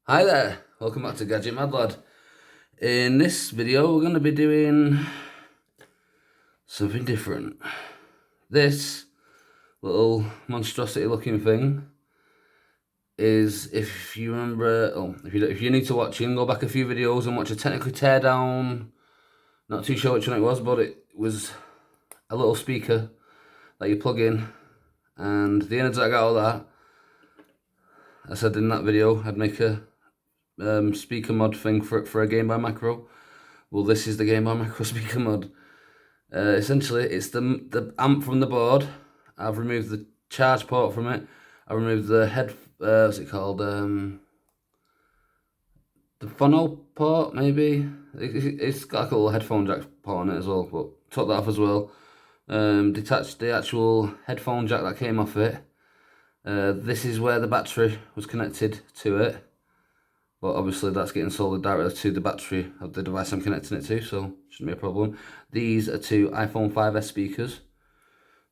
Hi there, welcome back to Gadget Mad Lad. In this video, we're going to be doing something different. This little monstrosity looking thing is, if you remember, if you need to watch, you can go back a few videos and watch a technically teardown. Not too sure which one it was, but it was a little speaker that you plug in, and the innards that I got all that, I said in that video I'd make a speaker mod thing for a Gameboy macro. Well, this is the Gameboy macro speaker mod. Essentially, it's the amp from the board. I've removed the charge port from it. I removed the head. What's it called? The phono port, maybe. It's got like a little headphone jack port on it as well, but took that off as well. Detached the actual headphone jack that came off it. This is where the battery was connected to it. But obviously that's getting soldered directly to the battery of the device I'm connecting it to, so shouldn't be a problem. These are two iPhone 5s speakers.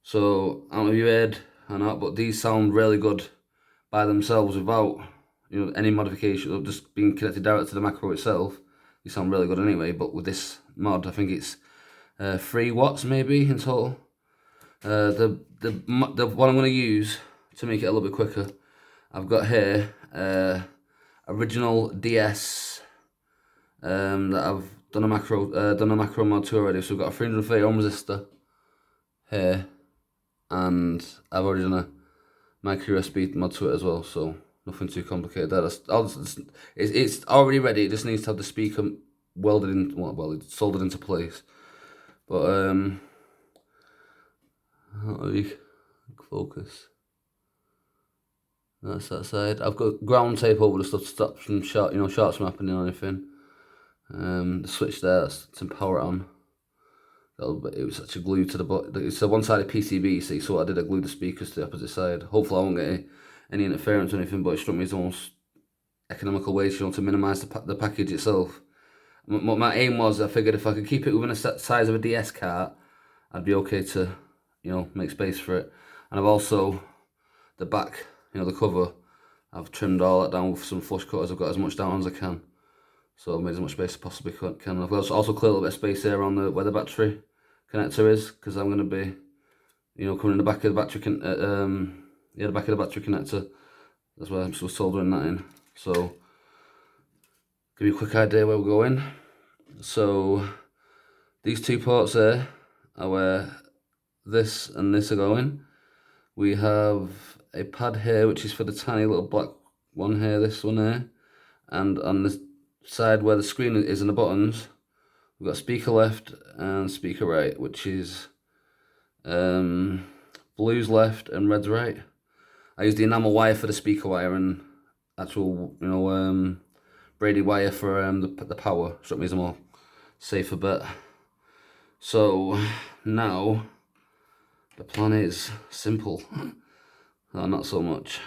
So I don't know if you heard or not, but these sound really good by themselves without any modification of just being connected directly to the macro itself. They sound really good anyway, but with this mod I think it's 3 watts maybe in total. The one I'm going to use to make it a little bit quicker, I've got here original DS that I've done a macro mod to already. So we've got a 330 ohm resistor here, and I've already done a micro USB mod to it as well. So nothing too complicated there. It's already ready. It just needs to have the speaker it's soldered into place. But how do we focus? That's that side. I've got ground tape over the stuff to stop some shots from happening or anything. The switch there, that's to power it on. It was such a glue to the bottom. It's a one-sided PCB, you see, so what I did, I glued the speakers to the opposite side. Hopefully I won't get any interference or anything, but it struck me as the most economical way to minimise the package itself. My aim was, I figured if I could keep it within a size of a DS cart, I'd be okay to, make space for it. And I've also, the back, the cover, I've trimmed all that down with some flush cutters. I've got as much down as I can. So I've made as much space as possibly can. I've also cleared a little bit of space there on where the battery connector is, because I'm going to be, coming in the back of the battery, the back of the battery connector. That's where I'm still soldering that in. So, give you a quick idea where we're going. So, these two ports there are where this and this are going. We have a pad here, which is for the tiny little black one here, this one here. And on the side where the screen is and the buttons, we've got speaker left and speaker right, which is blue's left and red's right. I use the enamel wire for the speaker wire and actual, braided wire for the power. Struck me as a more safer bet. So now the plan is simple. No, not so much.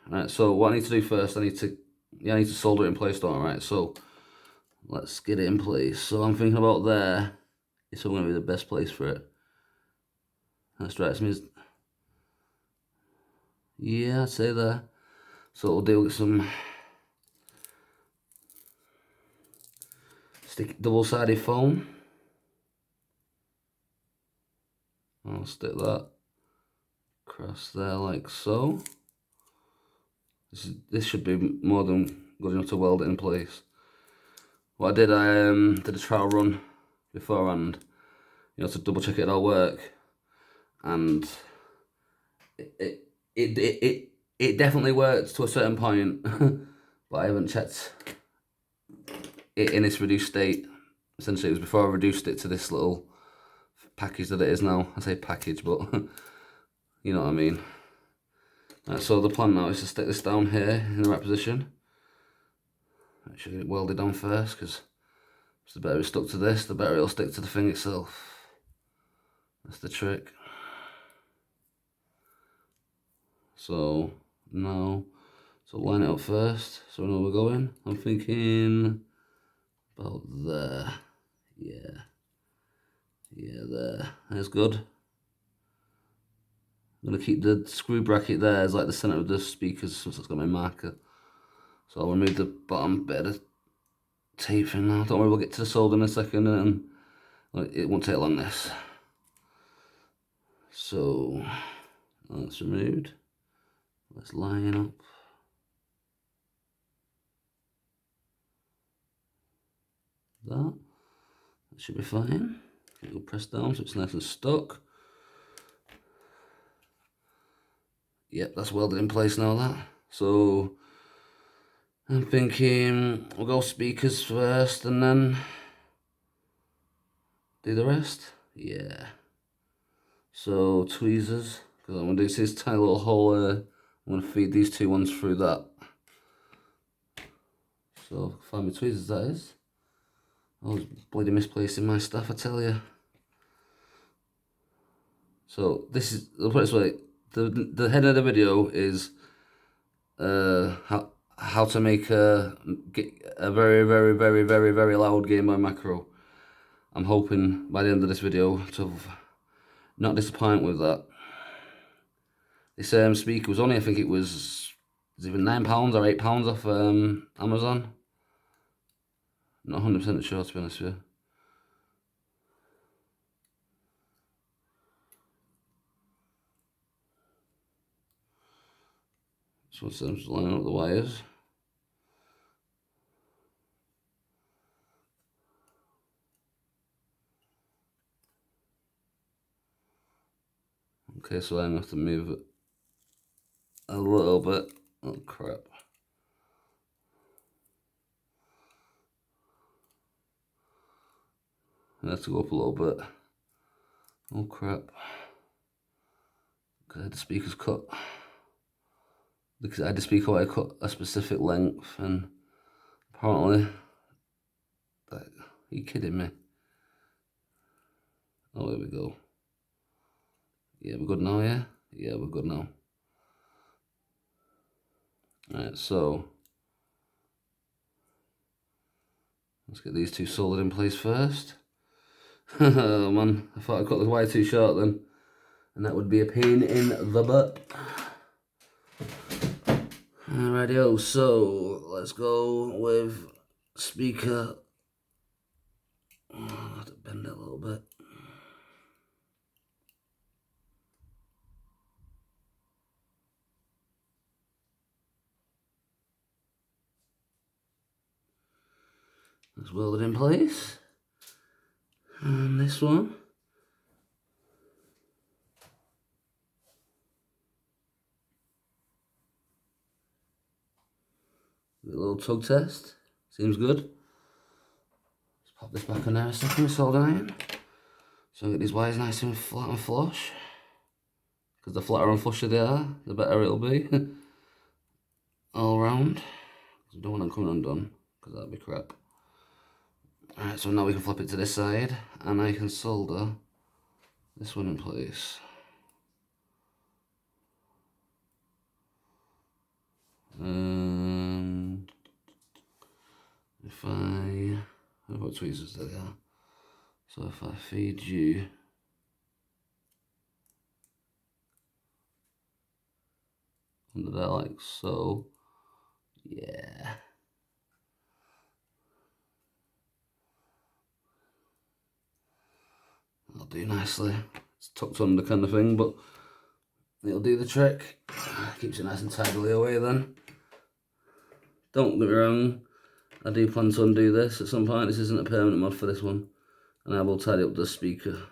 Right, so what I need to do first, I need to solder it in place, don't I? Right, so let's get it in place. So I'm thinking about there is going to be the best place for it. That strikes me as, yeah, I'd say there. So we'll deal with some double-sided foam. I'll stick that across there like so. This should be more than good enough to weld it in place. What I did a trial run beforehand, to double check it all work, and it definitely worked to a certain point, but I haven't checked it in its reduced state. Essentially, it was before I reduced it to this little package that it is now. I say package, but you know what I mean. Right, so the plan now is to stick this down here in the right position. I should get it welded down first, because the better it's stuck to this, the better it'll stick to the thing itself. That's the trick. So now, line it up first, so we know where we're going. I'm thinking about there. Yeah, there. That's good. I'm going to keep the screw bracket there as like the centre of the speakers, since it's got my marker. So I'll remove the bottom bit of the tape thing now. Don't worry, we'll get to the solder in a second, and it won't take long, this. So that's removed. Let's line up. That should be fine. It'll press down so it's nice and stuck. Yep, that's welded in place now, that. So I'm thinking we'll go speakers first and then do the rest. Yeah. So tweezers, because I'm going to do this tiny little hole there. I'm going to feed these two ones through that. So find my tweezers, that is. I was bloody misplacing my stuff, I tell you. So this is, I'll put it this way, the head of the video is how to make a very, very, very, very, very loud Gameboy macro. I'm hoping by the end of this video to not disappoint with that. This speaker was only, I think it was either £9 or £8 off Amazon. Not 100% sure, to be honest with you. So I'm just lining up the wires. Okay, so I'm going to have to move it a little bit. Oh crap. I have to go up a little bit. Oh crap. Because I had the speakers cut. Because I had the speaker I cut a specific length, and apparently, are you kidding me? Oh, here we go. Yeah, we're good now, yeah? Yeah, we're good now. Alright, so let's get these two soldered in place first. Oh man, I thought I cut the wire too short then, and that would be a pain in the butt. Alrighty, so let's go with speaker. Oh, I have to bend it a little bit. Let's weld it in place. And this one. A little tug test. Seems good. Let's pop this back on there a second with solder iron. So get these wires nice and flat and flush. Because the flatter and flusher they are, the better it'll be. All round. I don't want them coming undone, because that'd be crap. Alright, so now we can flip it to this side, and I can solder this one in place. If I don't know what tweezers they are. So if I feed you under there like so, yeah. That'll do nicely. It's tucked under kind of thing, but it'll do the trick. Keeps it nice and tidily away then. Don't get me wrong, I do plan to undo this at some point. This isn't a permanent mod for this one, and I will tidy up the speaker.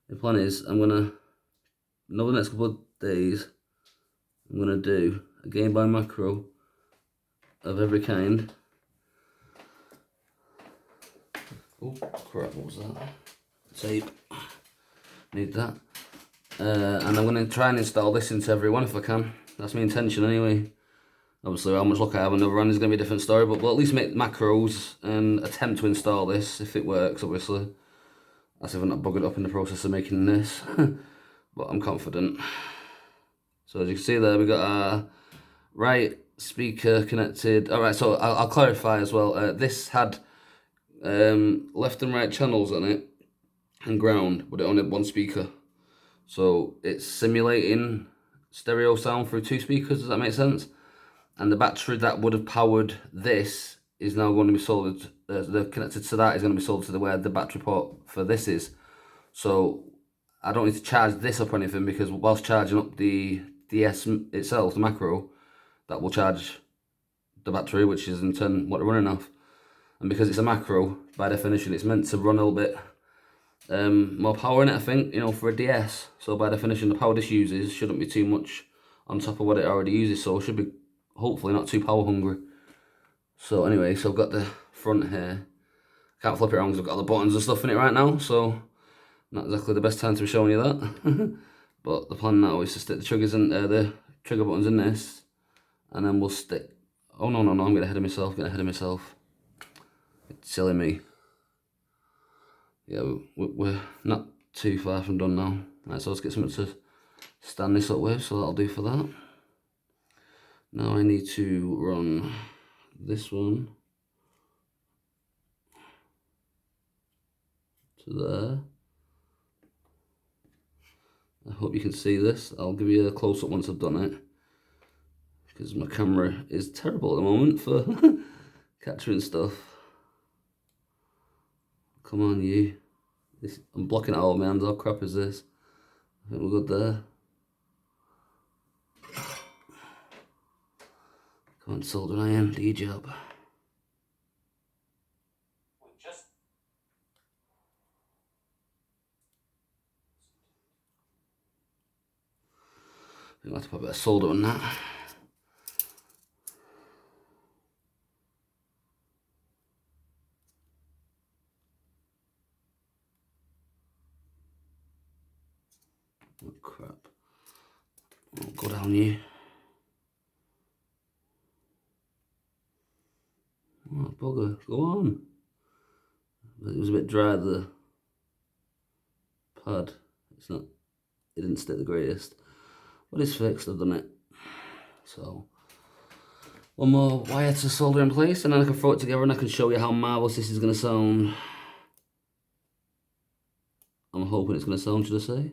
The plan is, I'm gonna, over the next couple of days, I'm gonna do a Gameboy macro of every kind. Oh crap, what was that? Tape. Need that. And I'm gonna try and install this into every one if I can. That's my intention anyway. Obviously, how much luck I have on the other end is going to be a different story, but we'll at least make macros and attempt to install this if it works, obviously. That's if I'm not buggered up in the process of making this, but I'm confident. So as you can see there, we got our right speaker connected. Alright, so I'll clarify as well. This had left and right channels on it and ground, but it only had one speaker. So it's simulating stereo sound through two speakers, does that make sense? and the battery that would have powered this is now going to be soldered. The connected to that is going to be soldered to the where the battery port for this is. So I don't need to charge this up or anything, because whilst charging up the DS itself, the macro, that will charge the battery, which is in turn what they're running off. And because it's a macro, by definition, it's meant to run a little bit more power in it, I think, you know, for a DS. So by definition, the power this uses shouldn't be too much on top of what it already uses, so it should be hopefully not too power hungry. So anyway, so I've got the front here. Can't flip it around because I've got all the buttons and stuff in it right now, so not exactly the best time to be showing you that. But the plan now is to stick the triggers in the trigger buttons in this, and then we'll stick. Oh no, I'm getting ahead of myself. It's silly me. Yeah, we're not too far from done now. Right, so let's get something to stand this up with, so that'll do for that. Now I need to run this one to there. I hope you can see this. I'll give you a close-up once I've done it, because my camera is terrible at the moment for capturing stuff. Come on, you. I'm blocking it all, man. How crap is this? I think we're good there. Come on, solder iron, do your job. I think I'll have to put a bit of solder on that. Oh crap. I'll go down here. Oh bugger, go on. It was a bit dry, the pad. It didn't stick the greatest. But it's fixed, I've done it. So one more wire to solder in place, and then I can throw it together and I can show you how marvellous this is going to sound. I'm hoping it's going to sound, should I say?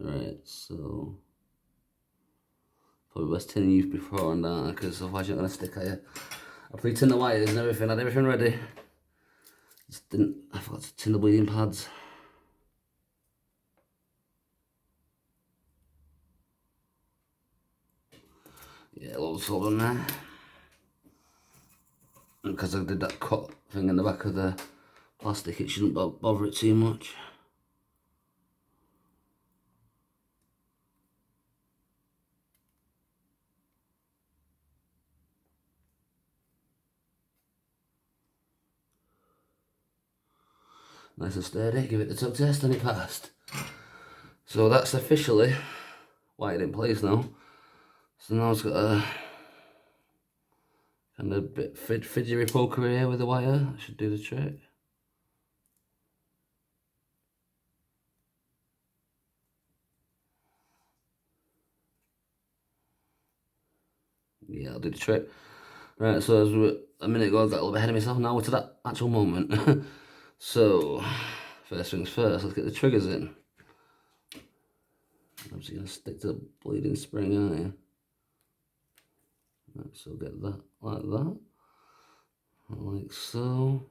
Alright, so probably best tin you before on that, because otherwise you're not going to stick, are you? I pre-tinned the wires and everything, I had everything ready. I forgot to tin the bleeding pads. Yeah, loads of solder on there. And because I did that cut thing in the back of the plastic, it shouldn't bother it too much. Nice and sturdy, give it the tug test and it passed. So that's officially wired in place now. So now it's got a kind of bit fidgery poker here with the wire. That should do the trick. Yeah, I'll do the trick. Right, so as a minute ago I got a little bit ahead of myself, now we're to that actual moment. So, first things first, let's get the triggers in. Obviously going to stick to the bleeding spring, aren't you? Right, so get that like so.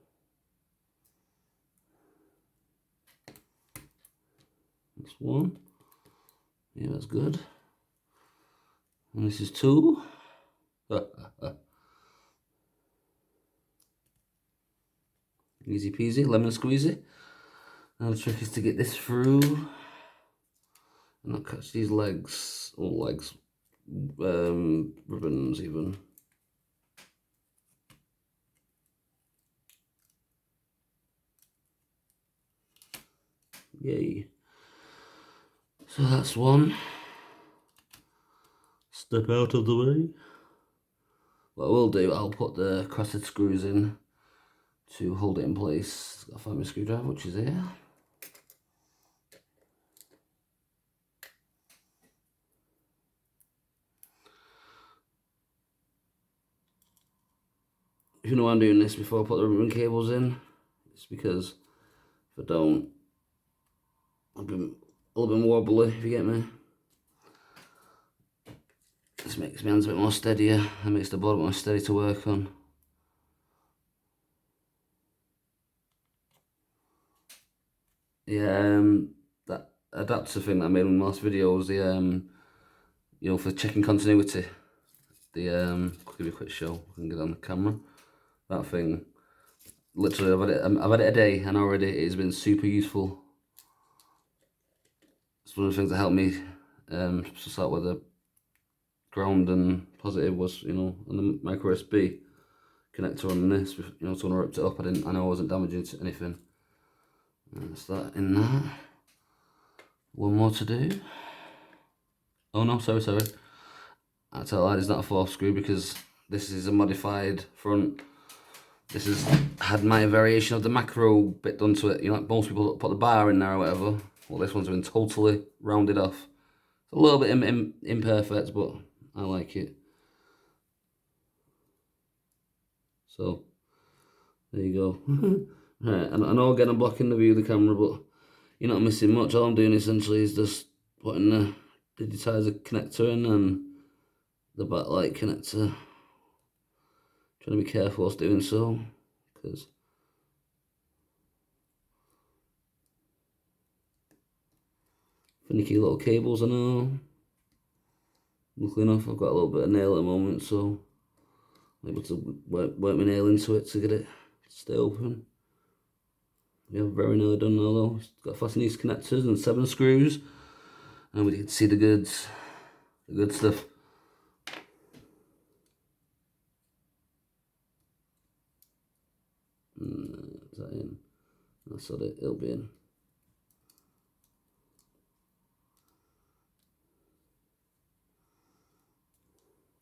That's one. Yeah, that's good. And this is two. Easy peasy, lemon squeezy. Now the trick is to get this through and not catch these legs, or legs, ribbons even. Yay. So that's one. Step out of the way. What I will do, I'll put the crossed screws in to hold it in place. I'll find my screwdriver, which is here. If you know why I'm doing this before I put the ribbon cables in, it's because if I don't, I'll be a little bit wobbly, if you get me. Just makes my hands a bit more steadier and makes the board a bit more steady to work on. Yeah, that adapter thing that I made in the last videos, the you know, for checking continuity. The I'll give you a quick show. I can get it on the camera. That thing, literally, I've had it a day, and already it's been super useful. It's one of the things that helped me sort where the ground and positive was, you know, on the micro USB connector on this. You know, so when I ripped it up, I know I wasn't damaging anything. That's that in that. One more to do. Oh no, sorry. I tell you, it's not a 4th screw because this is a modified front. This has had my variation of the macro bit done to it. You know, like most people put the bar in there or whatever. Well, this one's been totally rounded off. It's a little bit imperfect, but I like it. So, there you go. Right, and I know again I'm blocking the view of the camera, but you're not missing much. All I'm doing essentially is just putting the digitizer connector in and the backlight connector. Trying to be careful whilst doing so, because finicky little cables, I know. Luckily enough, I've got a little bit of nail at the moment, so I'm able to work my nail into it to get it to stay open. Yeah, very nearly done now though. It's got fasten these connectors and 7 screws, and we can see the good stuff. Is that in? That's what it'll be in.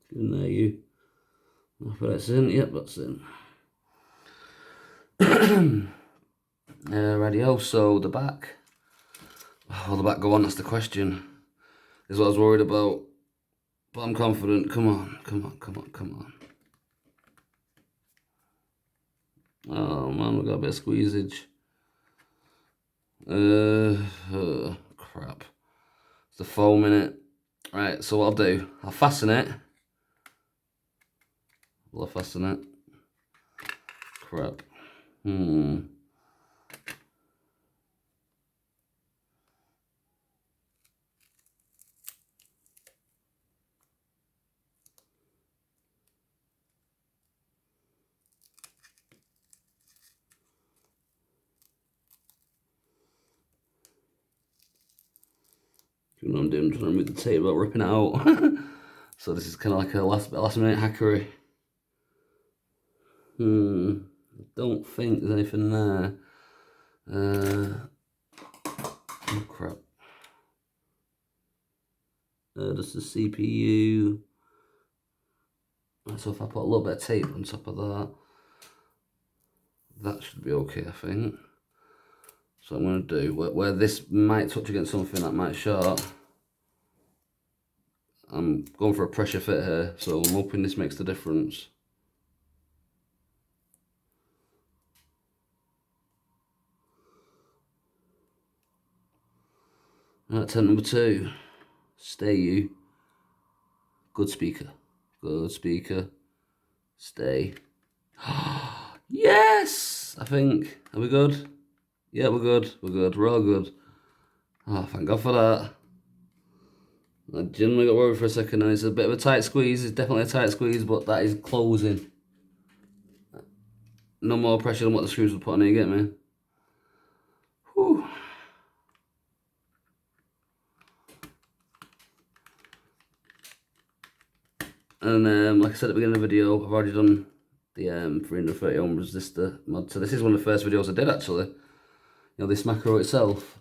Get in there, you. If that's in, yep, that's in. Radio, so the back. Will the back go on? That's the question. Is what I was worried about. But I'm confident. Come on. Oh man, we've got a bit of squeezage. Crap. It's the foam in it. Right, so what I'll do, I'll fasten it. Will I fasten it? Crap. You know what I'm doing? I'm trying to remove the tape without ripping it out. So this is kind of like a last minute hackery. I don't think there's anything there. Oh crap. Just the CPU. So if I put a little bit of tape on top of that, that should be okay, I think. So I'm going to do, where this might touch against something that might short, I'm going for a pressure fit here, so I'm hoping this makes the difference. Right, attempt number 2. Stay you. Good speaker. Stay. Yes! I think. Are we good? Yeah, we're good. We're all good. Oh, thank God for that. I genuinely got worried for a second, and it's a bit of a tight squeeze. It's definitely a tight squeeze, but that is closing. No more pressure than what the screws were putting in, you get me? Whew. And like I said at the beginning of the video, I've already done the 330 ohm resistor mod. So this is one of the first videos I did actually. You know, this macro itself.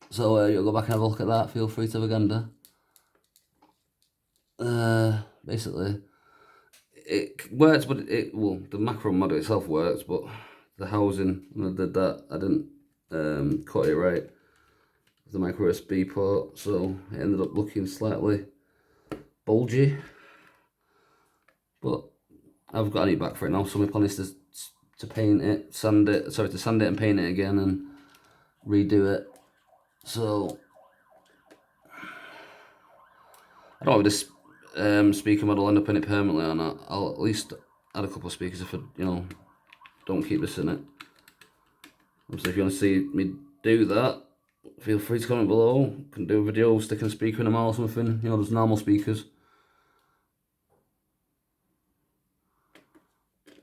So you'll go back and have a look at that. Feel free to have a gander. Basically, it works, but well, the macro mod itself works, but the housing, when I did that, I didn't cut it right. The micro USB port, so it ended up looking slightly bulgy. But I've got a new back for it now, so my plan is to paint it, sand it and paint it again and redo it. So I don't have this speaker model end up in it permanently or not. I'll at least add a couple of speakers if I, don't keep this in it. So if you want to see me do that, feel free to comment below. Can do a video sticking a speaker in them or something. Just normal speakers.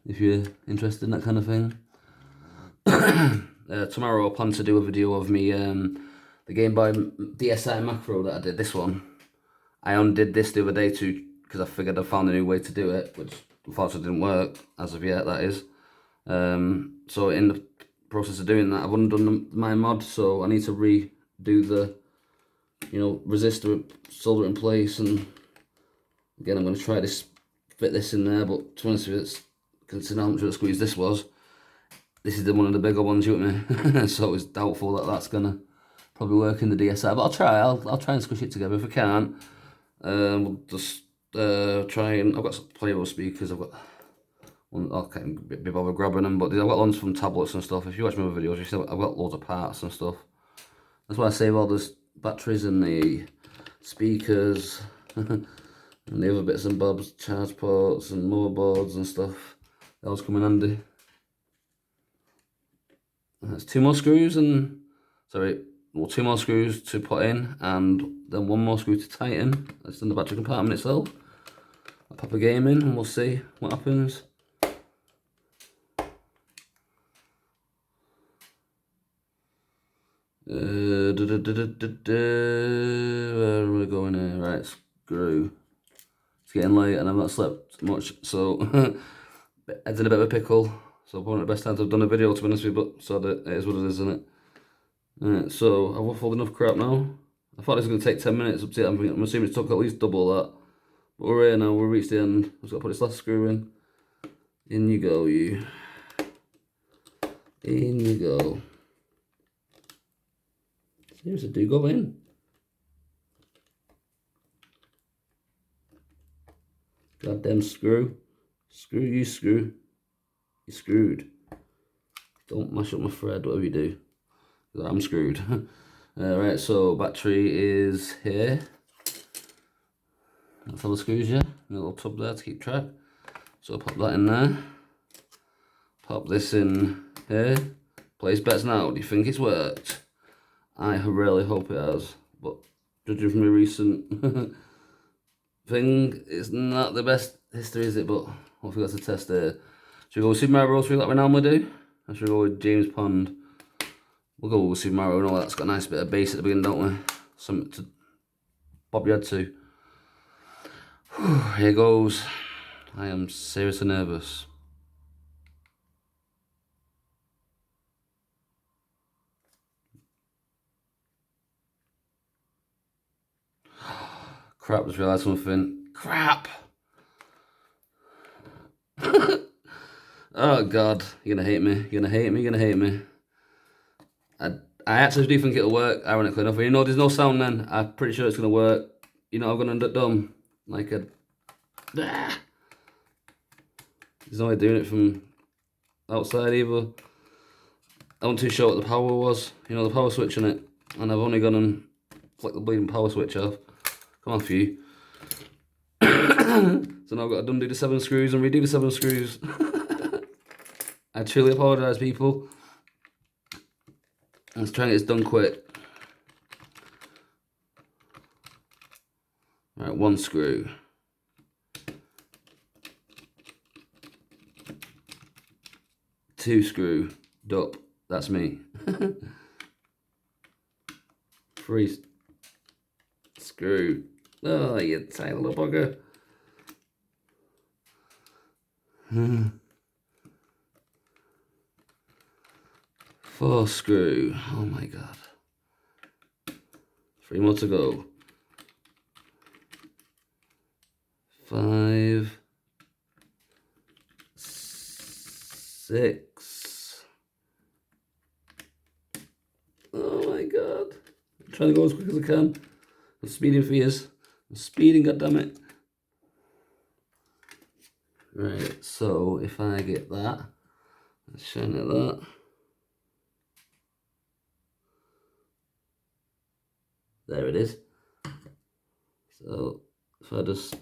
If you're interested in that kind of thing. Tomorrow I plan to do a video of me, the Gameboy DSi macro that I did, this one. I undid this the other day too, because I figured I found a new way to do it, which unfortunately didn't work, as of yet, that is. So in the process of doing that, I've undone my mod, so I need to redo the, resistor, solder it in place, and again, I'm going to try to fit this in there, but to be honest with you, considering how much of a squeeze this was, this is one of the bigger ones, you with me? So it's doubtful that that's going to probably work in the DSi, but I'll try. I'll try and squish it together. If I can't, we'll just try and... I've got plenty of speakers. I've got one... I can't be bothered grabbing them, but I've got ones from tablets and stuff. If you watch my other videos, you see I've got loads of parts and stuff. That's why I save all the batteries and the speakers and the other bits and bobs, charge ports and motherboards and stuff. Those come in handy. That's two more screws and... Sorry, well, two more screws to put in and then one more screw to tighten. That's in the battery compartment itself. I'll pop a game in and we'll see what happens. Where are we going here? Right, screw. It's getting late and I've not slept much, so head's in a bit of a pickle. So probably the best time I've done a video, to be honest with you, but so it is what it is, isn't it? Alright, so I've waffled enough crap now. I thought this was going to take 10 minutes up to it. I'm assuming it took at least double that. But we're here now, we've reached the end. I've just got to put this last screw in. In you go, you. In you go. Seriously, do go in. Goddamn screw. Screw you, screw. You're screwed. Don't mash up my thread, whatever you do. I'm screwed. Right, so battery is here. That's all the screws, yeah. A little tub there to keep track. So pop that in there. Pop this in here. Place bets now. Do you think it's worked? I really hope it has. But judging from my recent thing, it's not the best history, is it? But hopefully that's a test there. Should we go with Super Mario Bros. 3 like we normally do? Or should we go with James Pond? We'll go with Super Mario. We know that's got a nice bit of bass at the beginning, don't we? Something to bob your head to. Whew, here goes. I am seriously nervous. Crap, just realised something. Crap! Oh God, you're gonna hate me. You're gonna hate me. You're gonna hate me. I actually do think it'll work, ironically enough. You know, there's no sound then. I'm pretty sure it's gonna work. You know, I'm gonna end up dumb. Like a... Ah. There's no way doing it from outside either. I wasn't too sure what the power was. You know, the power switch in it. And I've only gone and flicked the bleeding power switch off. Come on, you. So now I've got to undo the 7 screws and redo the 7 screws. I truly apologise, people. Let's try and get this done quick. Right, 1 screw. 2 screw. Dup. That's me. 3 screw. Oh, you tiny little bugger. 4 screw. Oh my God. 3 more to go. 5, 6. Oh my God. I'm trying to go as quick as I can. I'm speeding for years. I'm speeding, goddammit. Right, so if I get that, let's shine at that. There it is. So if I just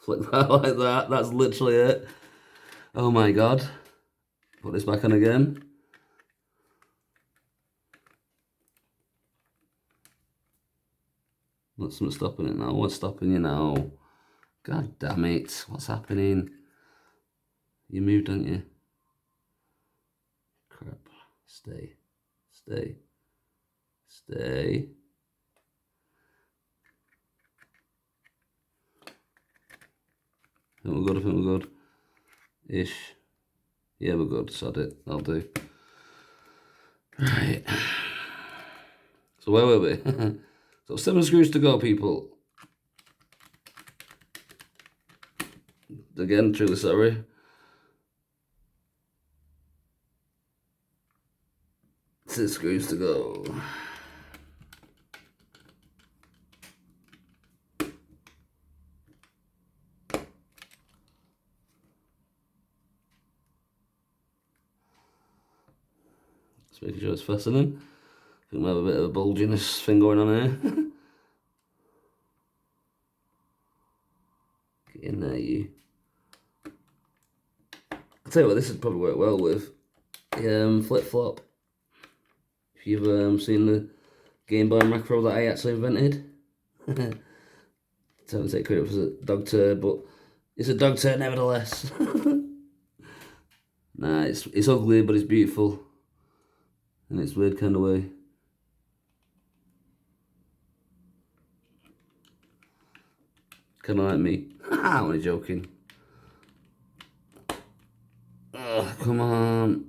Flick that like that. That's literally it. Oh my god. Put this back on again. What's stopping it now? What's stopping you now? God damn it. What's happening? You moved, don't you? Crap. Stay. Stay. Stay. I think we're good, I think we're good. Ish. Yeah, we're good. Sod it. I'll do. Right. So where were we? So 7 screws to go, people. Again, truly sorry. 6 screws to go. Just making sure it's fastening. I think we have a bit of a bulginess thing going on here. Get in there, you. I'll tell you what, this would probably work well with flip-flop. If you've seen the Gameboy macro that I actually invented. Don't take credit for a dog turd, but it's a dog turd nevertheless. Nah, it's ugly, but it's beautiful. In its weird kind of way. Kind of like me. I'm only joking. Oh, come on.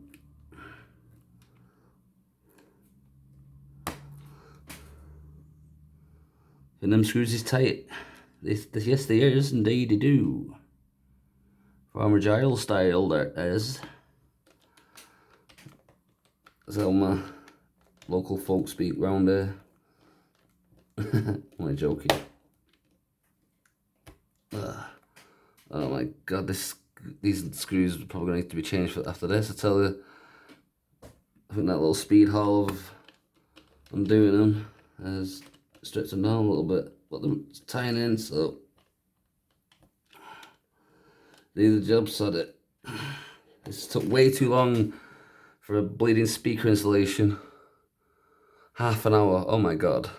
And them screws is tight. Yes, they is. Indeed, they do. Farmer Giles style, there is. That's how my local folk speak round there. I'm only joking. Oh my god, these screws are probably going to need to be changed after this, I tell you. I think that little speed haul of undoing them has stripped them down a little bit, but they're tying in, so do the job, sod it. This took way too long for a bleeding speaker installation. Half an hour, oh my god.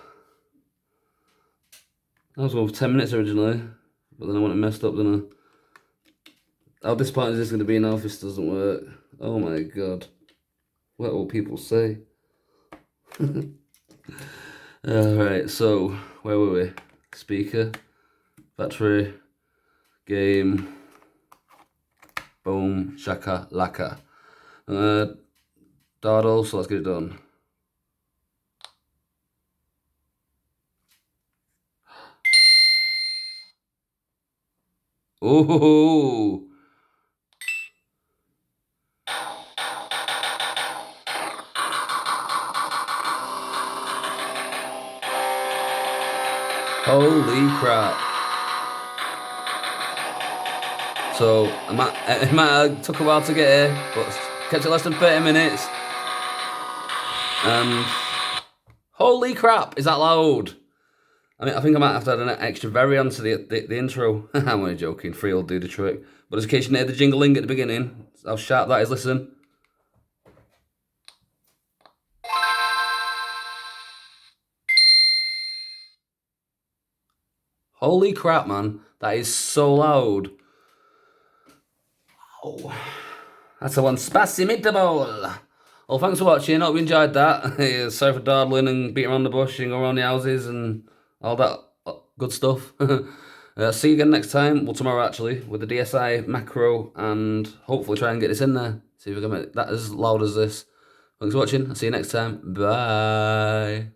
I was going for 10 minutes originally, but then I went and messed up, didn't I? How disappointed is this going to be now if this doesn't work? Oh my god. What will people say? Alright, so where were we? Speaker, battery, game, boom, shaka, laka. Dawdle, so let's get it done. Oh! Holy crap. So, it might have took a while to get here, but kept it less than 30 minutes. And holy crap, is that loud? I mean, I think I might have to add an extra very onto the intro. I'm only joking, 3 will do the trick. But in case you heard the jingling at the beginning, how sharp that is, listen. Holy crap, man. That is so loud. Oh, that's a one spasimitable. Well, thanks for watching. Hope you enjoyed that. Sorry for dawdling and beating around the bush and going around the houses and all that good stuff. See you again next time. Well, tomorrow actually, with the DSI macro and hopefully try and get this in there. See if we can make that as loud as this. Thanks for watching. I'll see you next time. Bye.